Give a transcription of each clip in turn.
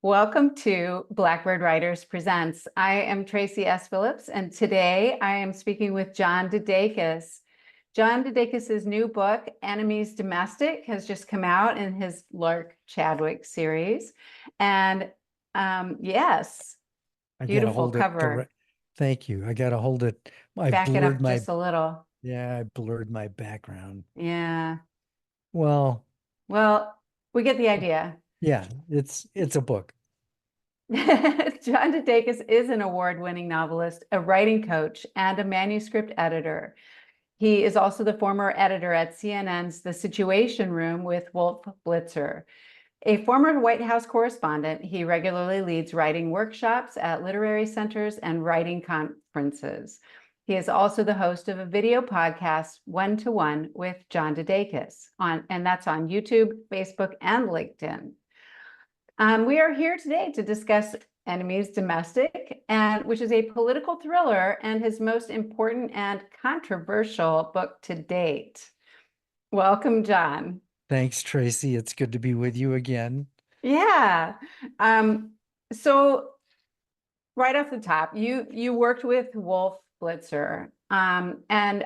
Welcome to Blackbird Writers Presents. I am Tracy S. Phillips, and today I am speaking with John DeDakis. John DeDakis' new book, Enemies Domestic, has just come out in his Lark Chadwick series. And yes, I gotta beautiful hold it cover. direct. Thank you. I gotta hold it. Back it up just a little. I blurred my background. Yeah. Well, Well, we get the idea. yeah, it's a book. John DeDakis is an award-winning novelist, a writing coach, and a manuscript editor. He is also the former editor at CNN's The Situation Room with Wolf Blitzer. A former White House correspondent, he regularly leads writing workshops at literary centers and writing conferences. He is also the host of a video podcast, One to One with John DeDakis, and that's on YouTube, Facebook, and LinkedIn. We are here today to discuss Enemies Domestic, which is a political thriller and his most important and controversial book to date. Welcome, John. Thanks, Tracy. It's good to be with you again. Yeah. Um, so right off the top, you worked with Wolf Blitzer, and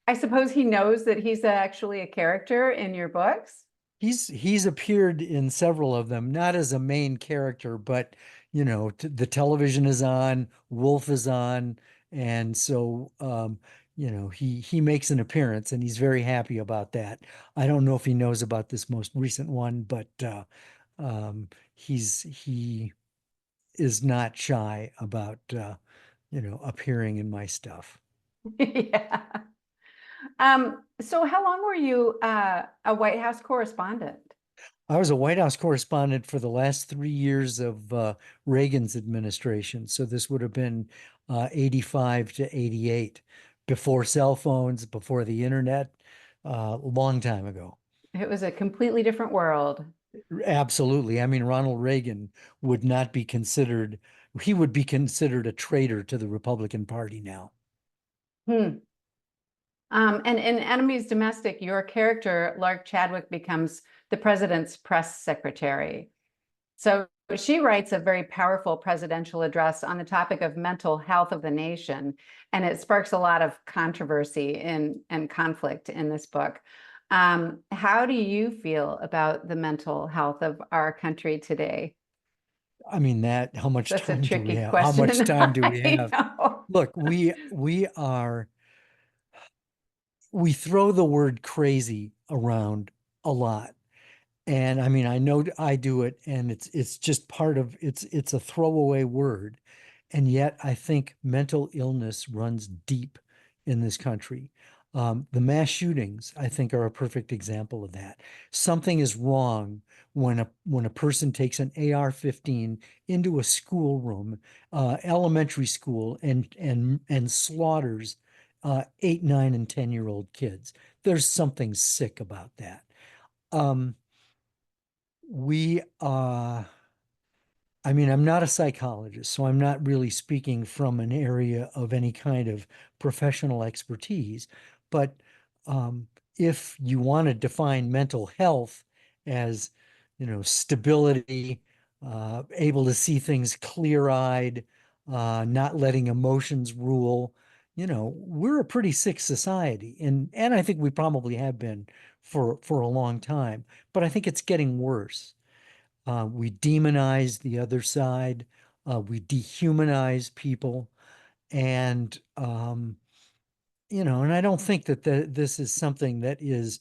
I suppose he knows that he's actually a character in your books. He's appeared in several of them, not as a main character, but the television is on, Wolf is on, and so he makes an appearance, and he's very happy about that. I don't know if he knows about this most recent one, but he is not shy about appearing in my stuff. Yeah. So how long were you a White House correspondent? I was a White House correspondent for the last 3 years of Reagan's administration. So this would have been 85 to 88, before cell phones, before the internet, a long time ago. It was a completely different world. Absolutely. I mean, Ronald Reagan would not be considered, he would be considered a traitor to the Republican Party now. Hmm. And in Enemies Domestic, your character, Lark Chadwick, becomes the president's press secretary. So she writes a very powerful presidential address on the topic of mental health of the nation, and it sparks a lot of controversy and conflict in this book. How do you feel about the mental health of our country today? I mean, how much That's a time do we tricky have? How much question. time do we I have? know. Look, we throw the word crazy around a lot. And I mean, I know I do it, and it's just part of it's a throwaway word. And yet I think mental illness runs deep in this country. The mass shootings, I think, are a perfect example of that. Something is wrong when a person takes an AR-15 into a schoolroom, elementary school, and slaughters 8, 9, and 10-year-old kids. There's something sick about that. Um, we I mean, I'm not a psychologist, so I'm not really speaking from an area of any kind of professional expertise. But um, if you want to define mental health as, stability, able to see things clear-eyed, not letting emotions rule, we're a pretty sick society, and I think we probably have been for a long time. But I think it's getting worse. We demonize the other side. We dehumanize people. And, and I don't think that this is something that is,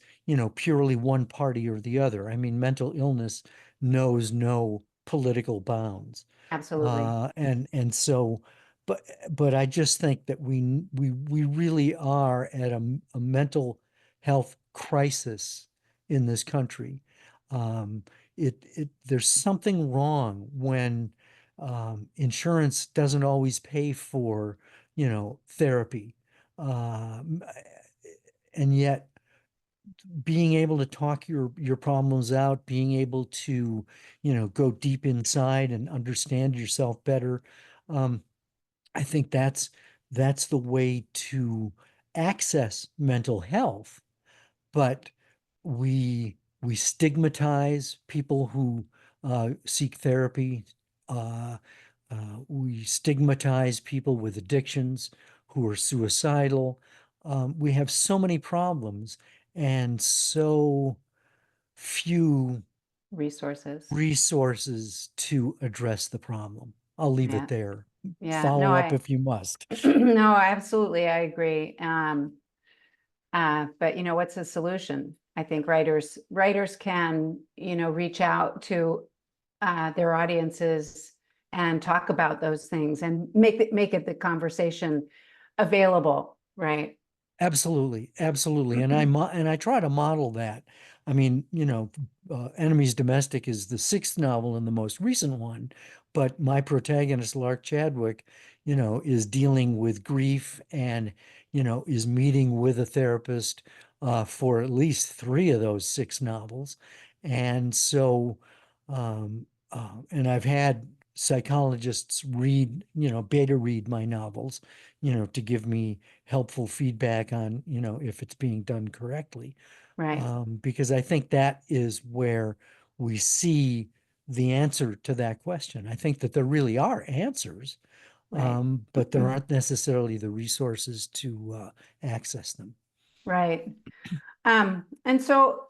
purely one party or the other. I mean, mental illness knows no political bounds. Absolutely. And so, but I just think that we really are at a mental health crisis in this country. Um, there's something wrong when insurance doesn't always pay for, therapy. Um, and yet being able to talk your problems out, being able to, go deep inside and understand yourself better. Um, I think that's the way to access mental health. But we stigmatize people who seek therapy. Uh, we stigmatize people with addictions who are suicidal. We have so many problems and so few Resources. resources to address the problem. I'll leave it Yeah. there. Yeah. No, Follow up if you must. no, absolutely. I agree. But what's the solution? I think writers can, reach out to their audiences and talk about those things and make it the conversation available, right? Absolutely, absolutely. And I try to model that. I mean, Enemies Domestic is the sixth novel and the most recent one, but my protagonist, Lark Chadwick, is dealing with grief and, is meeting with a therapist for at least three of those six novels. And so, and I've had psychologists read, beta read my novels, to give me helpful feedback on, if it's being done correctly. Right, Because I think that is where we see the answer to that question. I think that there really are answers, right. but there aren't necessarily the resources to access them. Right. And so,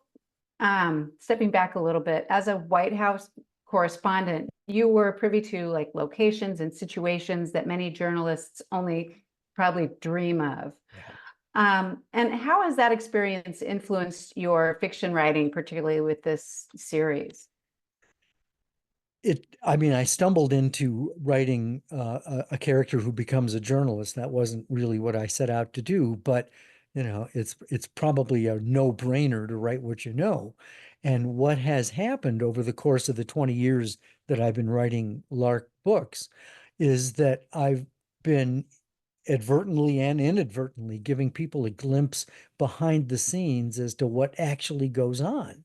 stepping back a little bit, as a White House correspondent, you were privy to like locations and situations that many journalists only probably dream of. Yeah. And how has that experience influenced your fiction writing, particularly with this series? I mean, I stumbled into writing a character who becomes a journalist. That wasn't really what I set out to do, but it's probably a no-brainer to write what you know. And what has happened over the course of the 20 years that I've been writing Lark books is that I've been advertently and inadvertently giving people a glimpse behind the scenes as to what actually goes on.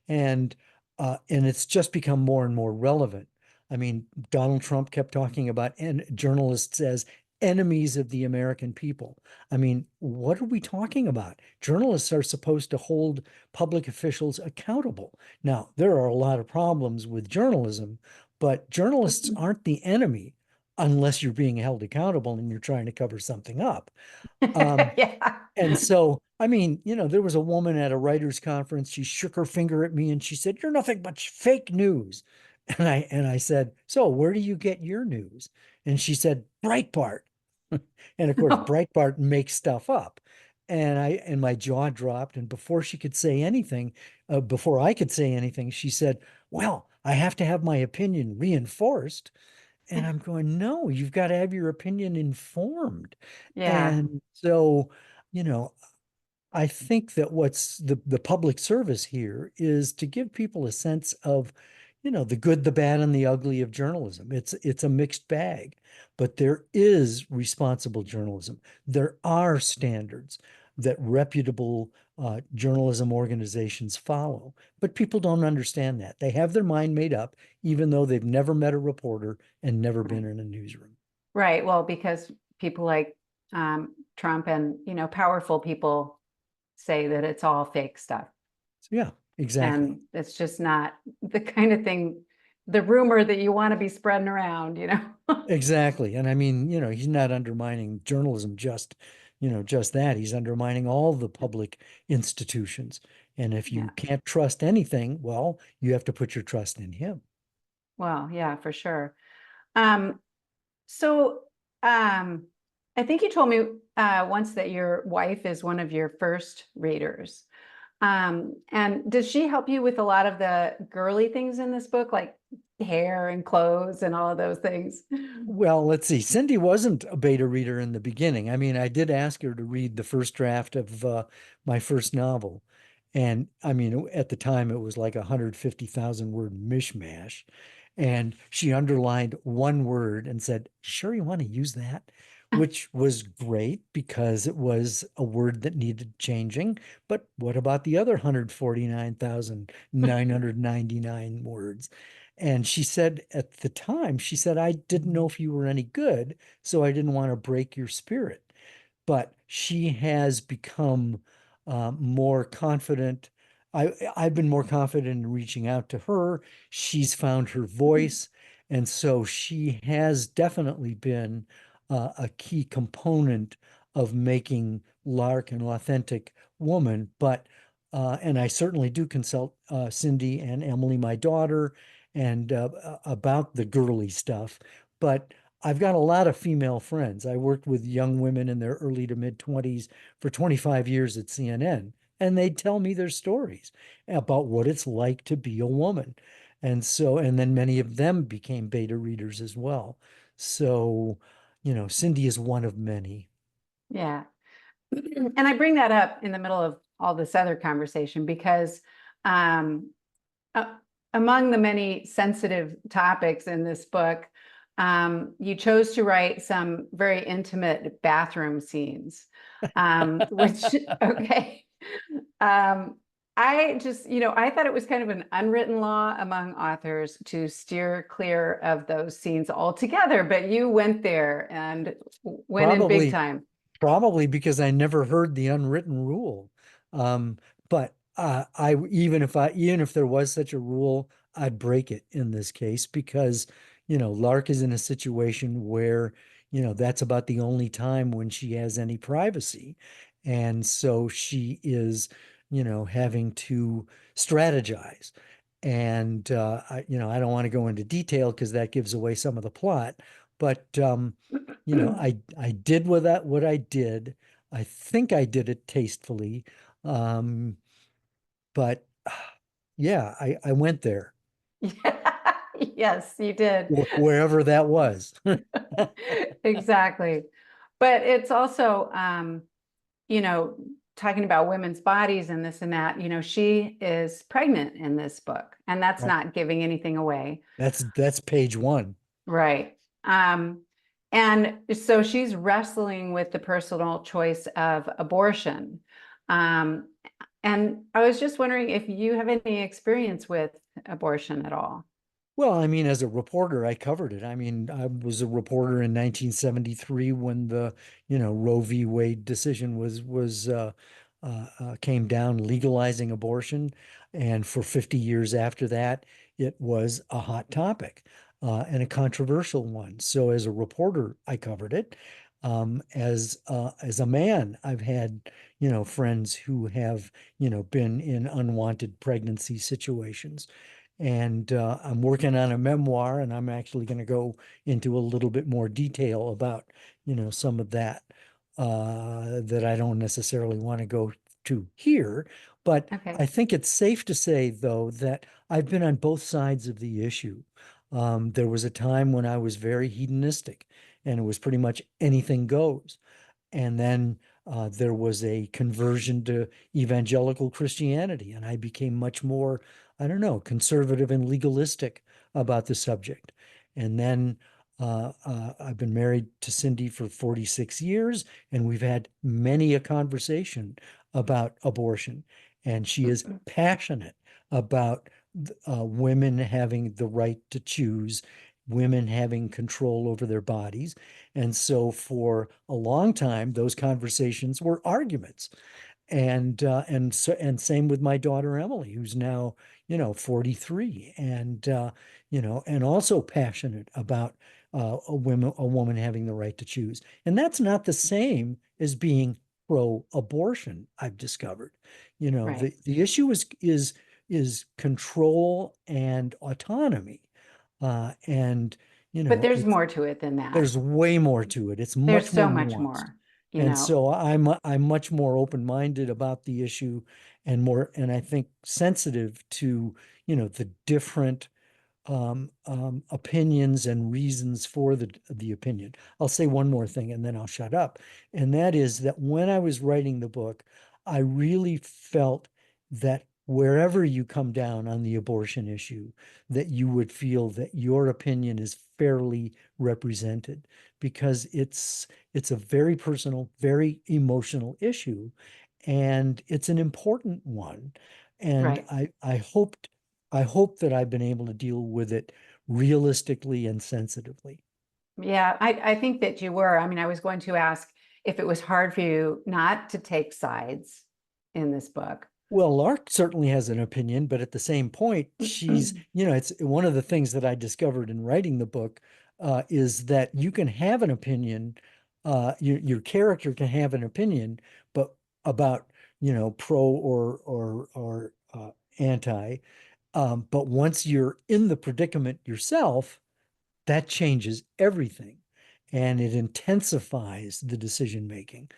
And and it's just become more and more relevant. I mean, Donald Trump kept talking about journalists as enemies of the American people. I mean, what are we talking about? Journalists are supposed to hold public officials accountable. Now, there are a lot of problems with journalism, but journalists aren't the enemy unless you're being held accountable and you're trying to cover something up. Um, Yeah. and so, I mean, there was a woman at a writers' conference. She shook her finger at me and she said, "You're nothing but fake news." And I said, "So where do you get your news?" And she said, "Breitbart." And of course, No. Breitbart makes stuff up. And my jaw dropped. And before she could say anything, before I could say anything, she said, "Well, I have to have my opinion reinforced." And I'm going, "No, you've got to have your opinion informed." Yeah. And so, you know, I think that what's the public service here is to give people a sense of, the good, the bad, and the ugly of journalism. It's a mixed bag, but there is responsible journalism. There are standards that reputable journalism organizations follow, but people don't understand that. They have their mind made up, even though they've never met a reporter and never Right. been in a newsroom. Right. Well, because people like Trump and, powerful people say that it's all fake stuff. So yeah, exactly. And it's just not the kind of thing, the rumor that you want to be spreading around, Exactly. And I mean, he's not undermining journalism just that. He's undermining all the public institutions. And if you Yeah. can't trust anything, well, you have to put your trust in him. Well, yeah, for sure. Um, so I think you told me once that your wife is one of your first readers. And does she help you with a lot of the girly things in this book, like hair and clothes and all of those things? Well, let's see. Cindy wasn't a beta reader in the beginning. I mean, I did ask her to read the first draft of my first novel. And I mean, at the time, it was like a 150,000 word mishmash. And she underlined one word and said, "Sure, you want to use that?" Which was great because it was a word that needed changing. But what about the other 149,999 words? And she said at the time, she said, "I didn't know if you were any good, so I didn't want to break your spirit." But she has become more confident I've been more confident in reaching out to her. She's found her voice. And so she has definitely been a key component of making Lark an authentic woman. And I certainly do consult Cindy and Emily, my daughter, and about the girly stuff. But I've got a lot of female friends. I worked with young women in their early to mid 20s for 25 years at CNN, and they'd tell me their stories about what it's like to be a woman. And then many of them became beta readers as well. So, Cindy is one of many. Yeah. And I bring that up in the middle of all this other conversation because um, uh, among the many sensitive topics in this book, you chose to write some very intimate bathroom scenes, which, okay. Um, I just, I thought it was kind of an unwritten law among authors to steer clear of those scenes altogether, but you went there and went in big Probably, time. probably because I never heard the unwritten rule. But I even if there was such a rule, I'd break it in this case because, Lark is in a situation where, that's about the only time when she has any privacy. And so she is, having to strategize. And I don't want to go into detail because that gives away some of the plot. But I did with that what I did. I think I did it tastefully. Um, but yeah, I went there, Yes, you did. wherever that was. Exactly. But it's also, you know, talking about women's bodies and this and that, she is pregnant in this book, and that's Right. not giving anything away. That's page one. Right. And so she's wrestling with the personal choice of abortion. Um, and I was just wondering if you have any experience with abortion at all. Well, I mean, as a reporter, I covered it. I mean, I was a reporter in 1973 when the, Roe v. Wade decision came down legalizing abortion, and for 50 years after that, it was a hot topic and a controversial one. So, as a reporter, I covered it. As a man, I've had, friends who have, been in unwanted pregnancy situations. And I'm working on a memoir, and I'm actually going to go into a little bit more detail about, some of that that I don't necessarily want to go to here. But Okay. I think it's safe to say, though, that I've been on both sides of the issue. There was a time when I was very hedonistic, and it was pretty much anything goes. And then there was a conversion to evangelical Christianity, and I became much more, I don't know, conservative and legalistic about the subject. And then I've been married to Cindy for 46 years, and we've had many a conversation about abortion. And she is passionate about women having the right to choose, women having control over their bodies. And so for a long time, those conversations were arguments. And same with my daughter Emily, who's now, 43, and also passionate about a woman having the right to choose. And that's not the same as being pro-abortion, I've discovered. Right. The issue is control and autonomy. And But there's it's more to it than that. there's way more to it. It's There's much more so much nuanced. more, And so I'm much more open-minded about the issue and I think sensitive to, the different opinions and reasons for the opinion. I'll say one more thing and then I'll shut up. And that is that when I was writing the book, I really felt that wherever you come down on the abortion issue, that you would feel that your opinion is fairly represented because it's a very personal, very emotional issue, and it's an important one. And right. I hope that I've been able to deal with it realistically and sensitively. Yeah, I think that you were. I mean, I was going to ask if it was hard for you not to take sides in this book. Well, Lark certainly has an opinion, but at the same point, she's, it's one of the things that I discovered in writing the book, is that you can have an opinion, your character can have an opinion, but about, pro or anti. But once you're in the predicament yourself, that changes everything, and it intensifies the decision making.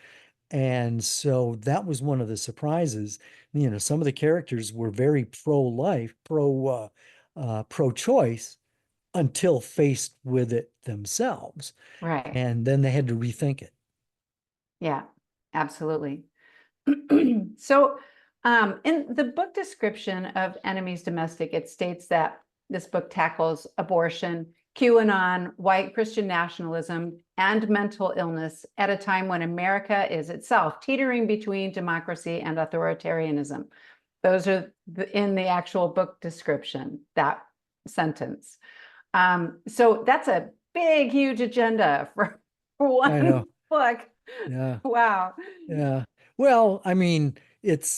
And so that was one of the surprises. Some of the characters were very pro-life, pro-choice until faced with it themselves. Right. And then they had to rethink it. Yeah, absolutely. So, in the book description of Enemies Domestic, it states that this book tackles abortion, QAnon, white Christian nationalism, and mental illness at a time when America is itself teetering between democracy and authoritarianism. Those are in the actual book description, that sentence. So that's a big, huge agenda for I know. one book. Yeah. Wow. Yeah. Well, I mean, it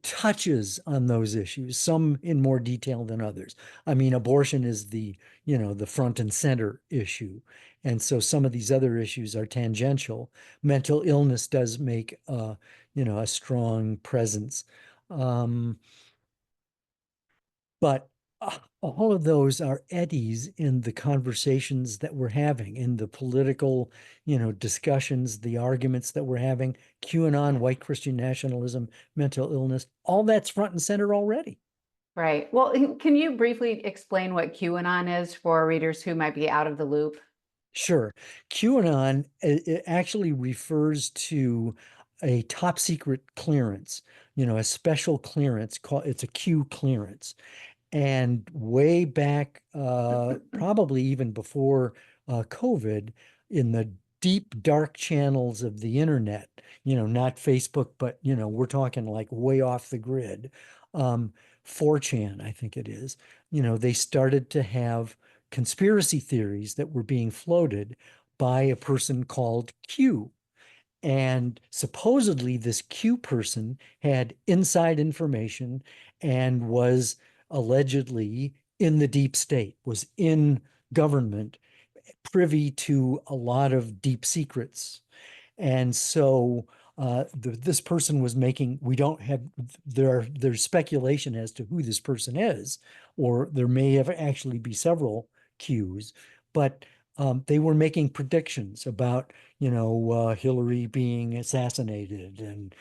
touches on those issues, some in more detail than others. I mean, abortion is the front and center issue. And so some of these other issues are tangential. Mental illness does make, a strong presence. Um, but all of those are eddies in the conversations that we're having, in the political, discussions, the arguments that we're having, QAnon, white Christian nationalism, mental illness, all that's front and center already. Right. Well, can you briefly explain what QAnon is for readers who might be out of the loop? Sure. QAnon, it actually refers to a top secret clearance, a special clearance called, it's a Q clearance. And way back, probably even before COVID, in the deep, dark channels of the internet, not Facebook, but, we're talking like way off the grid, 4chan, I think it is, they started to have conspiracy theories that were being floated by a person called Q. And supposedly, this Q person had inside information and was allegedly in the deep state, was in government, privy to a lot of deep secrets. And so this person was making, we don't have, there's speculation as to who this person is, or there may have actually be several Qs, but they were making predictions about, Hillary being assassinated and,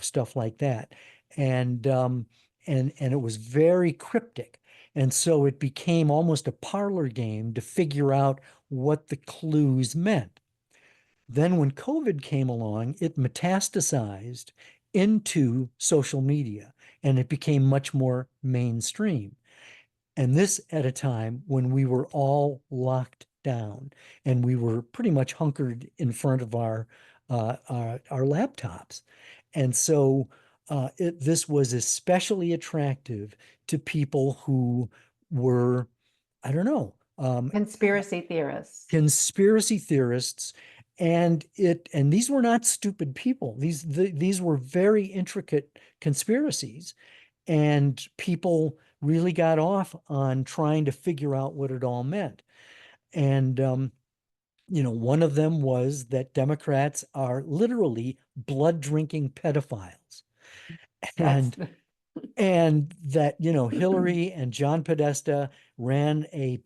stuff like that. And, and it was very cryptic. And so it became almost a parlor game to figure out what the clues meant. Then when COVID came along, it metastasized into social media and it became much more mainstream. And this at a time when we were all locked down and we were pretty much hunkered in front of our laptops. And so this was especially attractive to people who were, I don't know, Conspiracy theorists. conspiracy theorists, and these were not stupid people. These were very intricate conspiracies, and people really got off on trying to figure out what it all meant. And one of them was that Democrats are literally blood drinking pedophiles. That's And and that Hillary and John Podesta ran a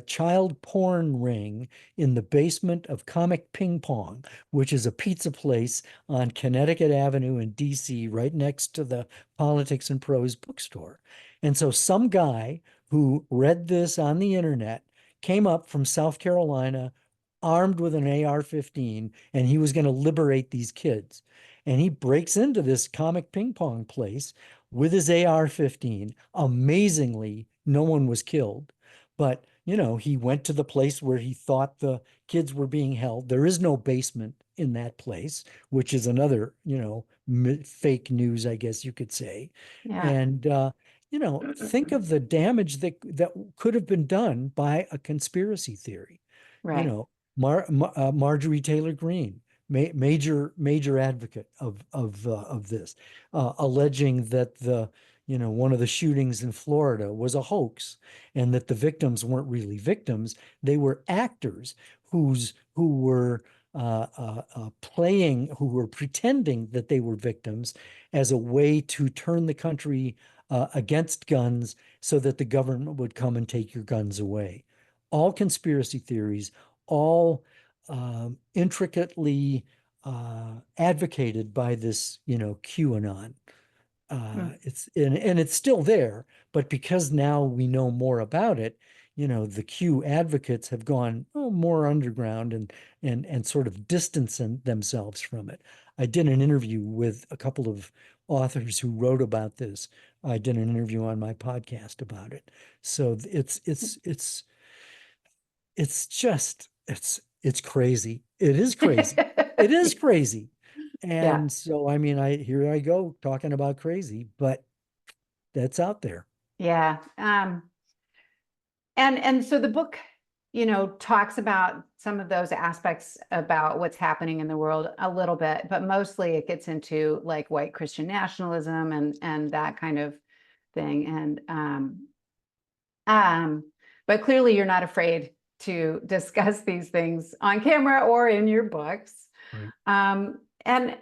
child porn ring in the basement of Comic Ping Pong, which is a pizza place on Connecticut Avenue in DC, right next to the Politics and Prose bookstore. And so some guy who read this on the internet came up from South Carolina armed with an AR-15, and he was going to liberate these kids. And he breaks into this Comic Ping Pong place with his AR-15. Amazingly, no one was killed. But, he went to the place where he thought the kids were being held. There is no basement in that place, which is another, fake news, I guess you could say. yeah, And, think of the damage that could have been done by a conspiracy theory. You right. know, Marjorie Taylor Greene, major advocate of this, alleging that one of the shootings in Florida was a hoax, and that the victims weren't really victims. They were actors who were pretending that they were victims as a way to turn the country against guns so that the government would come and take your guns away. All conspiracy theories, all intricately advocated by this, QAnon. Mm. And it's still there, but because now we know more about it, the Q advocates have gone more underground and sort of distancing themselves from it. I did an interview with a couple of authors who wrote about this. I did an interview on my podcast about it. So it's crazy. It is crazy. It is crazy. Yeah, And so, I mean, here I go talking about crazy, but that's out there. yeah. And so the book, talks about some of those aspects about what's happening in the world a little bit, but mostly it gets into like white Christian nationalism and that kind of thing. And but clearly you're not afraid to discuss these things on camera or in your books. Right. And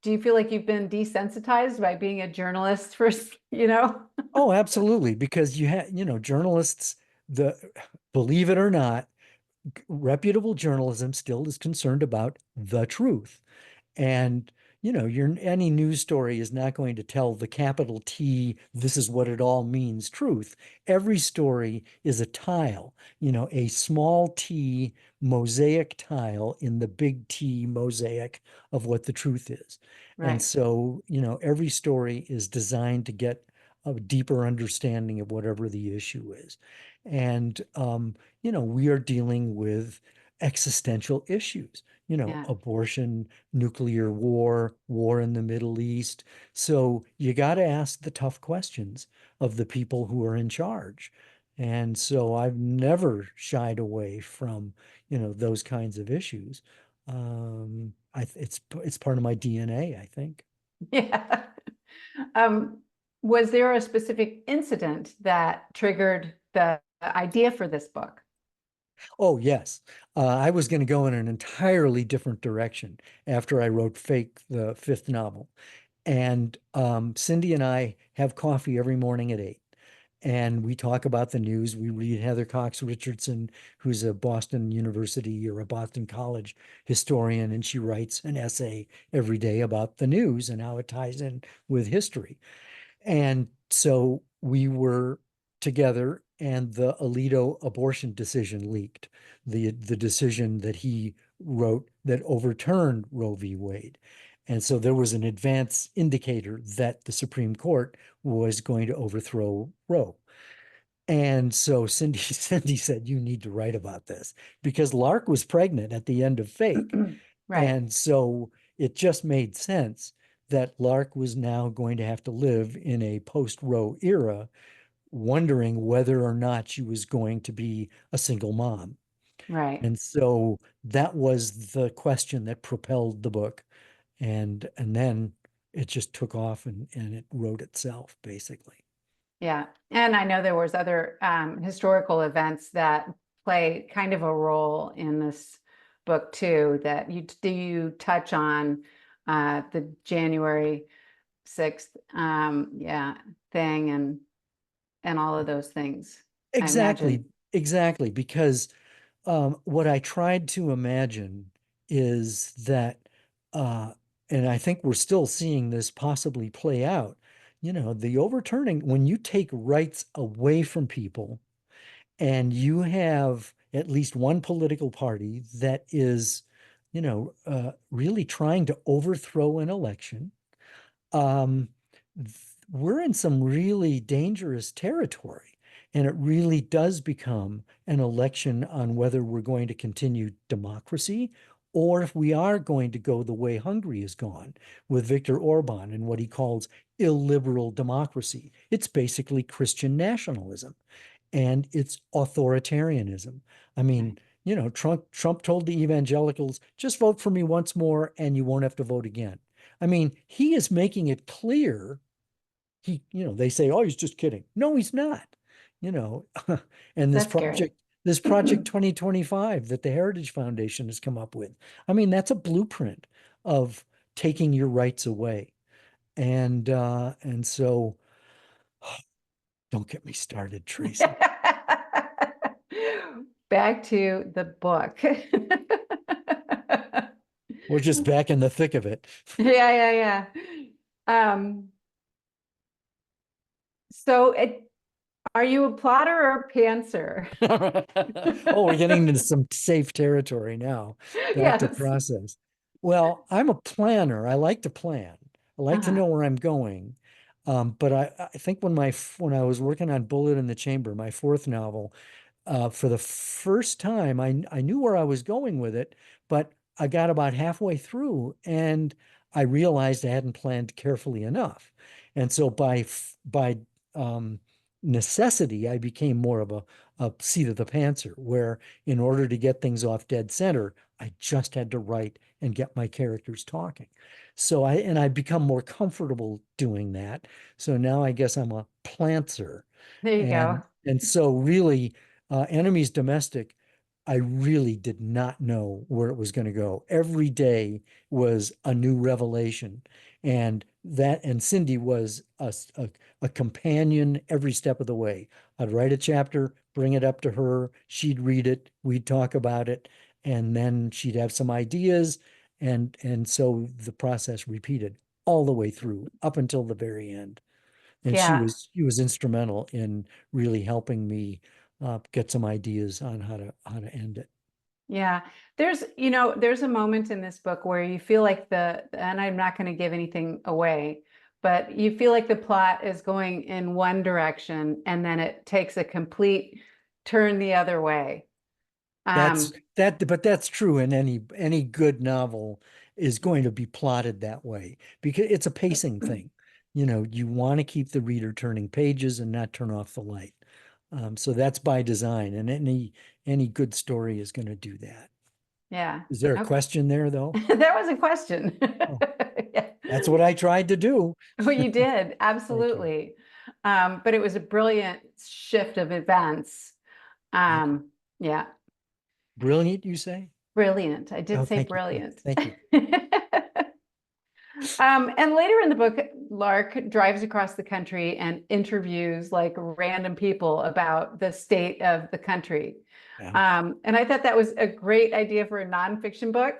do you feel like you've been desensitized by being a journalist for, you know? Oh, absolutely. Because journalists, the believe it or not, reputable journalism still is concerned about the truth. And, any news story is not going to tell the capital T, this is what it all means, truth. Every story is a tile, a small T mosaic tile in the big T mosaic of what the truth is. And Right. so, every story is designed to get a deeper understanding of whatever the issue is. And, we are dealing with existential issues, Yeah. abortion, nuclear war, war in the Middle East. So you got to ask the tough questions of the people who are in charge. And so I've never shied away from, those kinds of issues. It's part of my DNA, I think. Yeah. Um, was there a specific incident that triggered the idea for this book? Oh, yes. I was going to go in an entirely different direction after I wrote Fake, the fifth novel. And Cindy and I have coffee every morning at 8. And we talk about the news. We read Heather Cox Richardson, who's a Boston University or a Boston College historian, and she writes an essay every day about the news and how it ties in with history. And so we were together, and the Alito abortion decision leaked, the decision that he wrote that overturned Roe v. Wade. And so there was an advance indicator that the Supreme Court was going to overthrow Roe. And so Cindy said, you need to write about this because Lark was pregnant at the end of Fake. Right. And so it just made sense that Lark was now going to have to live in a post-Roe era, wondering whether or not she was going to be a single mom. Right. And so that was the question that propelled the book. And then it just took off and it wrote itself, basically. Yeah. And I know there was other historical events that play kind of a role in this book too, that you touch on the January 6th yeah thing and all of those things, I Exactly, imagine. exactly. Because what I tried to imagine is that, uh, and I think we're still seeing this possibly play out, the overturning, when you take rights away from people and you have at least one political party that is, really trying to overthrow an election, um, we're in some really dangerous territory. And it really does become an election on whether we're going to continue democracy or if we are going to go the way Hungary has gone with Viktor Orban and what he calls illiberal democracy. It's basically Christian nationalism and it's authoritarianism. I mean, Right. Trump told the evangelicals, just vote for me once more and you won't have to vote again. I mean, he is making it clear. They say, oh, he's just kidding. No, he's not. You know, and That's scary. this project 2025 that the Heritage Foundation has come up with. I mean, that's a blueprint of taking your rights away. And so don't get me started, Tracy. Back to the book. We're just back in the thick of it. Yeah. Um, so are you a plotter or a pantser? Oh, we're getting into some safe territory now. Back to Yes. process. Well, I'm a planner. I like to plan. I like to Uh-huh. know where I'm going. But I think when I was working on Bullet in the Chamber, my fourth novel, for the first time, I knew where I was going with it, but I got about halfway through and I realized I hadn't planned carefully enough. And so by necessity, I became more of a seat of the pantser, where in order to get things off dead center, I just had to write and get my characters talking. I've become more comfortable doing that. So now I guess I'm a plantser. There you go. And so really, Enemies Domestic, I really did not know where it was going to go. Every day was a new revelation. And Cindy was a companion every step of the way. I'd write a chapter, bring it up to her, she'd read it, we'd talk about it, and then she'd have some ideas. And so the process repeated all the way through up until the very end. And Yeah. she was instrumental in really helping me get some ideas on how to end it. Yeah. There's a moment in this book where you feel like and I'm not going to give anything away, but you feel like the plot is going in one direction and then it takes a complete turn the other way. That's Um, but that's true in any good novel is going to be plotted that way because it's a pacing thing. You want to keep the reader turning pages and not turn off the light. So that's by design, and any good story is going to do that. yeah. Is there a Okay. question there, though? That was a question. Oh, Yeah. that's what I tried to do. Well, you did, Thank you. absolutely. But it was a brilliant shift of events. Thank you. Yeah, Brilliant, you say? brilliant. I did Oh, say thank you. brilliant. Thank you. And later in the book, Lark drives across the country and interviews like random people about the state of the country. Yeah. And I thought that was a great idea for a nonfiction book.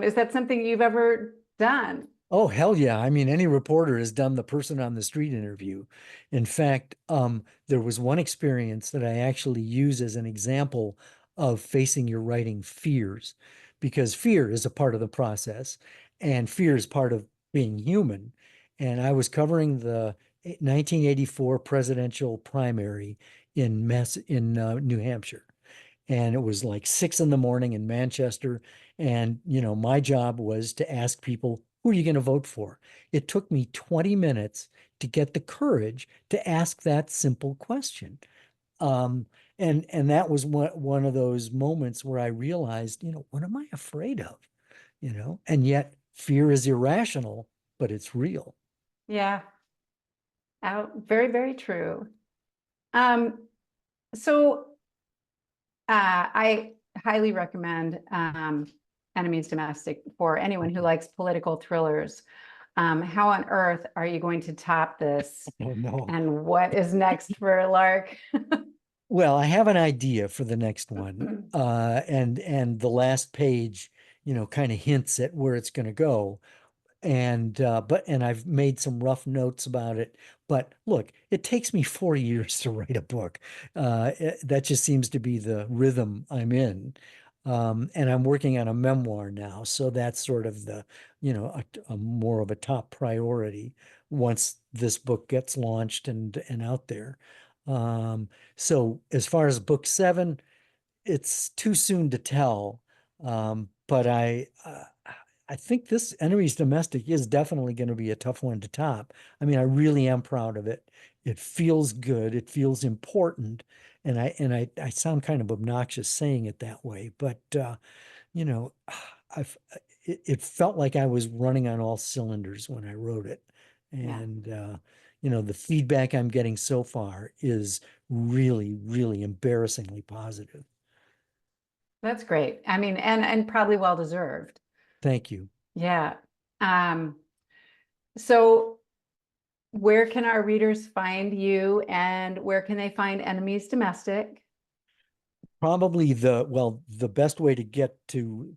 Is that something you've ever done? Oh, hell yeah. I mean, any reporter has done the person on the street interview. In fact, there was one experience that I actually use as an example of facing your writing fears, because fear is a part of the process and fear is part of being human. And I was covering the 1984 presidential primary in New Hampshire, and it was like 6 in the morning in Manchester. And, my job was to ask people, who are you going to vote for? It took me 20 minutes to get the courage to ask that simple question. Um, and that was one of those moments where I realized, what am I afraid of? And yet fear is irrational, but it's real. Yeah, very, very true. Um, so I highly recommend Enemies Domestic for anyone Thank who you. likes political thrillers. How on earth are you going to top this? Oh, no. And what is next for Lark? Well, I have an idea for the next one. And the last page, kind of hints at where it's going to go. And I've made some rough notes about it. But look, it takes me 4 years to write a book. That just seems to be the rhythm I'm in. And I'm working on a memoir now, so that's sort of a more of a top priority once this book gets launched and out there. Um, so as far as book seven, it's too soon to tell. But I think this Enemies Domestic is definitely going to be a tough one to top. I mean, I really am proud of it. It feels good. It feels important. And I sound kind of obnoxious saying it that way, but you know, I've it felt like I was running on all cylinders when I wrote it. Yeah, And the feedback I'm getting so far is really, really embarrassingly positive. that's great. I mean, and probably well deserved. Thank you. Yeah. Um, so where can our readers find you and where can they find Enemies Domestic? Probably the best way to get to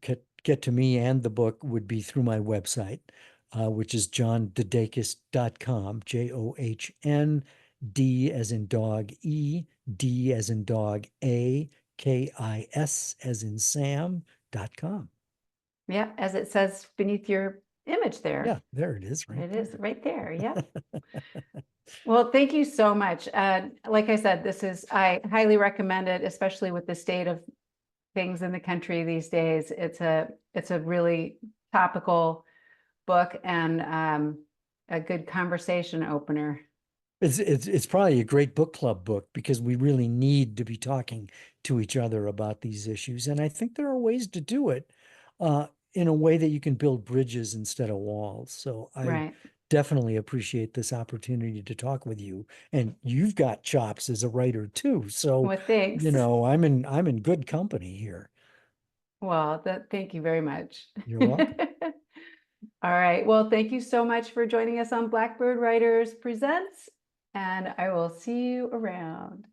me and the book would be through my website, which is johndedakis.com, JOHN, D as in dog E, D as in dog A, KIS as in Sam.com. Yeah, as it says beneath your image Yeah, there. there it is right It is there. right there. Yeah. Well, thank you so much. Like I said, I highly recommend it, especially with the state of things in the country these days. It's a really topical book and a good conversation opener. It's probably a great book club book because we really need to be talking to each other about these issues. And I think there are ways to do it in a way that you can build bridges instead of walls. So I Right. definitely appreciate this opportunity to talk with you. And you've got chops as a writer too. So, Well, thanks. I'm in good company here. Well, thank you very much. You're welcome. All right. Well, thank you so much for joining us on Blackbird Writers Presents, and I will see you around.